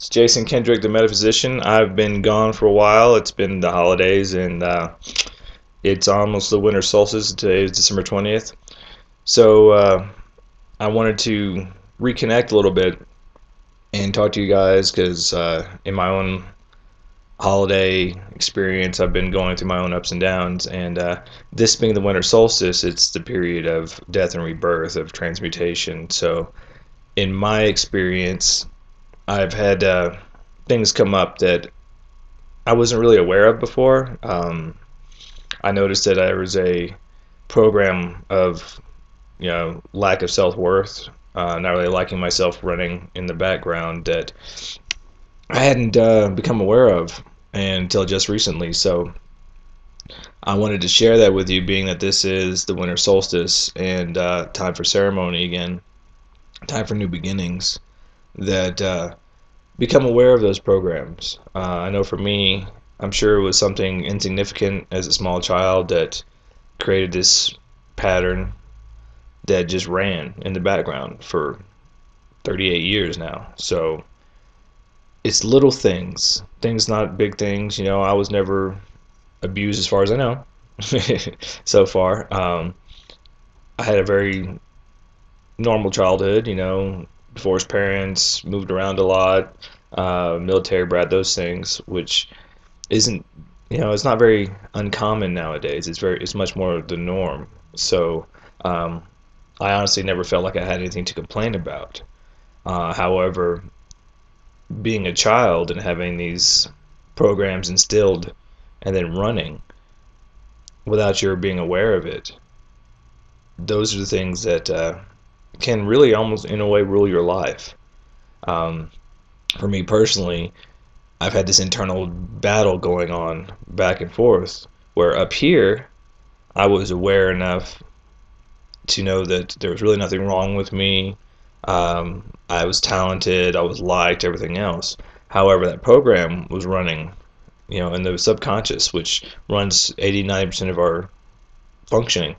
It's Jason Kendrick, the metaphysician. I've been gone for a while. It's been the holidays, and it's almost the winter solstice. Today is December 20th. So I wanted to reconnect a little bit and talk to you guys because in my own holiday experience, I've been going through my own ups and downs. And this being the winter solstice, it's the period of death and rebirth, of transmutation. So in my experience, I've had things come up that I wasn't really aware of before. I noticed that there was a program of, lack of self-worth, not really liking myself running in the background that I hadn't become aware of until just recently. So I wanted to share that with you, being that this is the winter solstice and time for ceremony again, time for new beginnings, that become aware of those programs. I know for me, I'm sure it was something insignificant as a small child that created this pattern that just ran in the background for 38 years now. So it's little things not big things. I was never abused as far as I know so far. I had a very normal childhood, divorced parents, moved around a lot, military brat, those things, which isn't, it's not very uncommon nowadays. It's much more the norm. So I honestly never felt like I had anything to complain about. However, being a child and having these programs instilled and then running without your being aware of it, those are the things that can really almost in a way rule your life. Um, for me personally, I've had this internal battle going on back and forth where up here I was aware enough to know that there was really nothing wrong with me. I was talented, I was liked, everything else. However, that program was running, in the subconscious, which runs 80-90% of our functioning.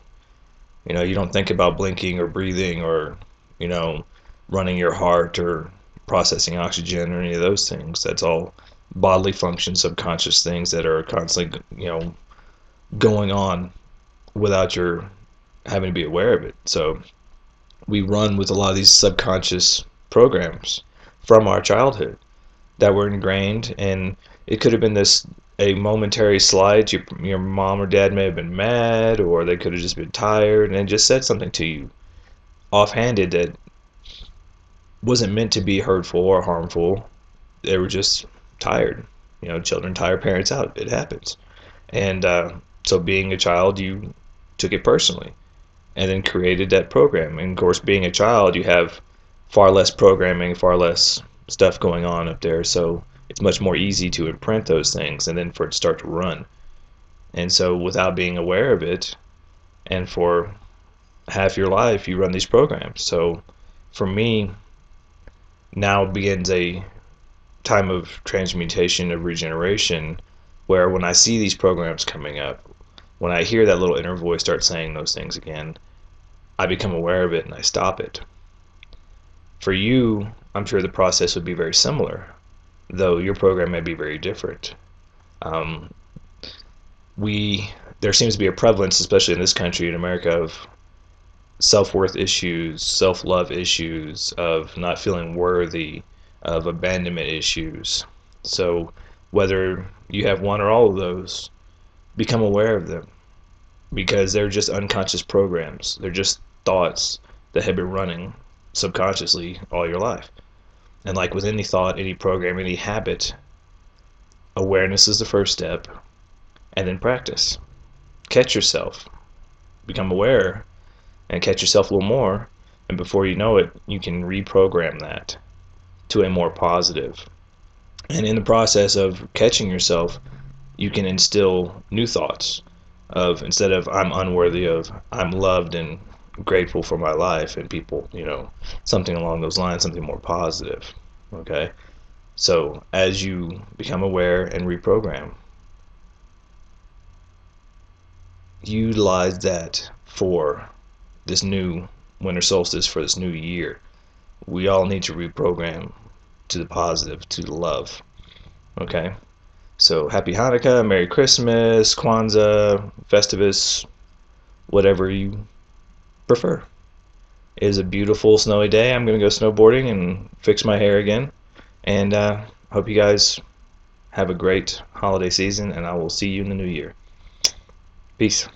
You don't think about blinking or breathing or, you know, running your heart or processing oxygen or any of those things. That's all bodily function, subconscious things that are constantly, going on without your having to be aware of it. So we run with a lot of these subconscious programs from our childhood that were ingrained, and it could have been this a momentary slight. Your mom or dad may have been mad, or they could have just been tired and just said something to you offhanded that wasn't meant to be hurtful or harmful. They were just tired. Children tire parents out. It happens. And so being a child, you took it personally and then created that program. And of course, being a child, you have far less programming, far less stuff going on up there. So it's much more easy to imprint those things and then for it to start to run. And so without being aware of it, and for half your life, you run these programs. So for me, now begins a time of transmutation, of regeneration, where when I see these programs coming up, when I hear that little inner voice start saying those things again, I become aware of it and I stop it. For you, I'm sure the process would be very similar, though your program may be very different. Um, there seems to be a prevalence, especially in this country, in America, of self-worth issues, self-love issues, of not feeling worthy, of abandonment issues. So whether you have one or all of those, become aware of them, because they're just unconscious programs. They're just thoughts that have been running subconsciously all your life. And like with any thought, any program, any habit, awareness is the first step, and then practice. Catch yourself, become aware, and catch yourself a little more, and before you know it, you can reprogram that to a more positive. And in the process of catching yourself, you can instill new thoughts of, instead of I'm unworthy of, I'm loved and grateful for my life and people, something along those lines, something more positive. Okay? So as you become aware and reprogram, utilize that for this new winter solstice, for this new year. We all need to reprogram to the positive, to the love. Okay? So happy Hanukkah, Merry Christmas, Kwanzaa, Festivus, whatever you prefer. It is a beautiful snowy day. I'm going to go snowboarding and fix my hair again. And hope you guys have a great holiday season, and I will see you in the new year. Peace.